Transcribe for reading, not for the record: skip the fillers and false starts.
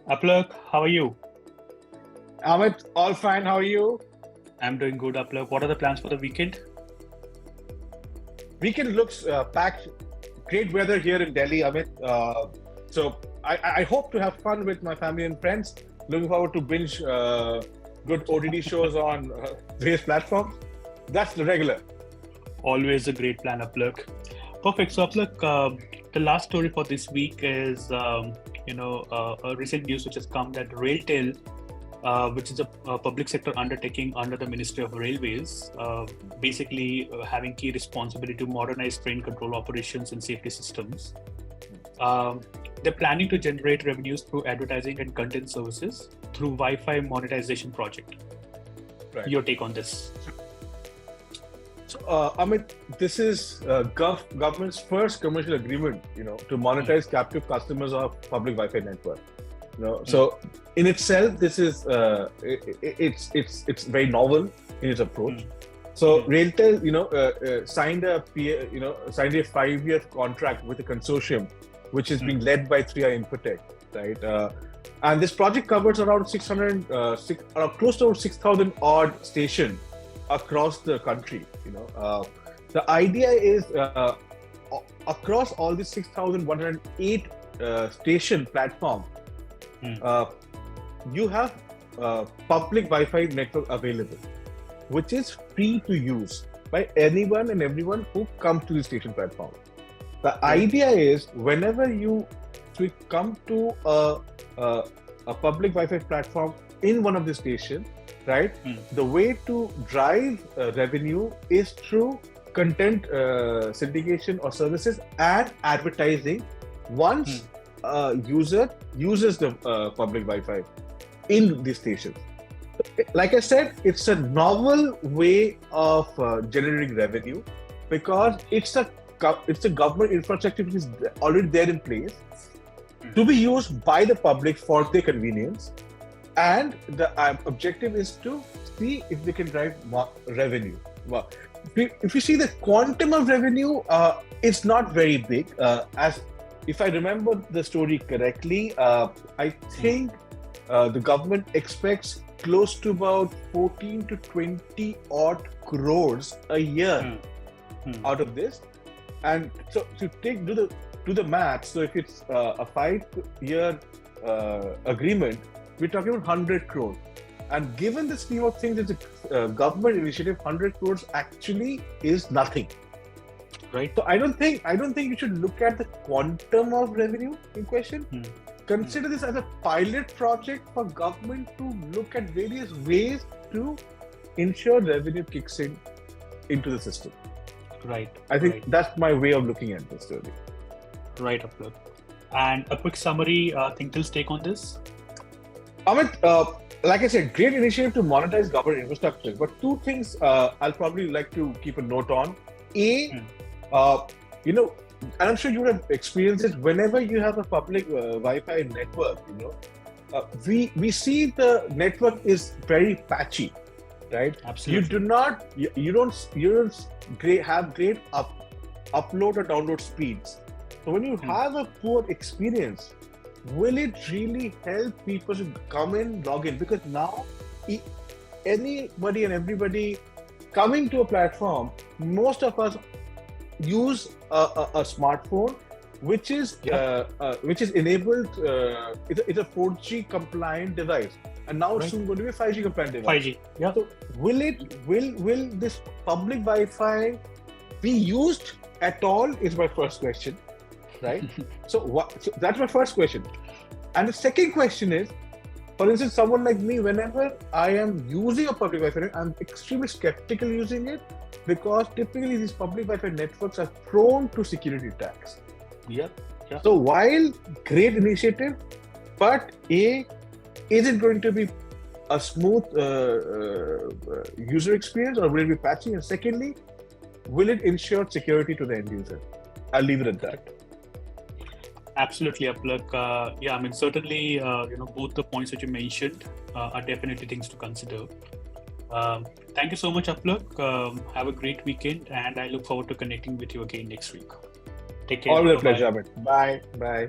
Apalak, how are you? Amit, all fine. How are you? I'm doing good, Apalak. What are the plans for the weekend? Weekend looks packed. Great weather here in Delhi, Amit. So I hope to have fun with my family and friends. Looking forward to binge good OTT shows on various platforms. That's the regular. Always a great plan, Apalak. Perfect. So, Apalak, the last story for this week is, a recent news which has come that RailTel, which is a public sector undertaking under the Ministry of Railways, basically having key responsibility to modernize train control operations and safety systems. They're planning to generate revenues through advertising and content services through Wi-Fi monetization project. Right. Your take on this? So, Amit, this is government's first commercial agreement, to monetize captive customers of public Wi-Fi network. So in itself, this is it's very novel in its approach. So RailTel, signed a 5-year contract with a consortium, which is being led by 3i Infotech, right? And this project covers around close to 6,000 odd stations across the country. The idea is across all these 6,108 station platform. You have public Wi-Fi network available, which is free to use by anyone and everyone who comes to the station platform. The idea is whenever you come to a public Wi-Fi platform in one of the stations, right? The way to drive revenue is through content syndication or services and advertising. Once user uses the public Wi-Fi in these stations. Like I said, it's a novel way of generating revenue because it's a government infrastructure which is already there in place to be used by the public for their convenience, and the objective is to see if they can drive more revenue. Well, if you see the quantum of revenue, it's not very big. As if I remember the story correctly, I think the government expects close to about 14 to 20 odd crores a year out of this. And so to do the math, so if it's a 5-year agreement, we're talking about 100 crores. And given the scheme of things, it's a government initiative, 100 crores actually is nothing. Right. So I don't think you should look at the quantum of revenue in question. Consider this as a pilot project for government to look at various ways to ensure revenue kicks into the system. Right. I think that's my way of looking at this story. Right, Apalak. And a quick summary, Teal's take on this? Amit, like I said, great initiative to monetize government infrastructure. But two things I'll probably like to keep a note on. And I'm sure you would have experienced it whenever you have a public Wi-Fi network. We see the network is very patchy, right? Absolutely. You don't have great upload or download speeds. So when you have a poor experience, will it really help people to come in, log in? Because now anybody and everybody coming to a platform, most of us use a smartphone which is enabled. It's a 4G compliant device, and now it's soon going to be a 5G compliant device. 5G. Yeah. So will this public Wi-Fi be used at all? Is my first question, right? So that's my first question, and the second question is, for instance, someone like me, whenever I am using a public Wi-Fi, I'm extremely skeptical using it because typically these public Wi-Fi networks are prone to security attacks. Yeah. So while great initiative, but is it going to be a smooth user experience or will it be patchy? And secondly, will it ensure security to the end user? I'll leave it at that. Absolutely, Apalak. Certainly, both the points that you mentioned are definitely things to consider. Thank you so much, Apalak. Have a great weekend, and I look forward to connecting with you again next week. Take care. Always a Bye-bye. pleasure, Amit. Bye. Bye.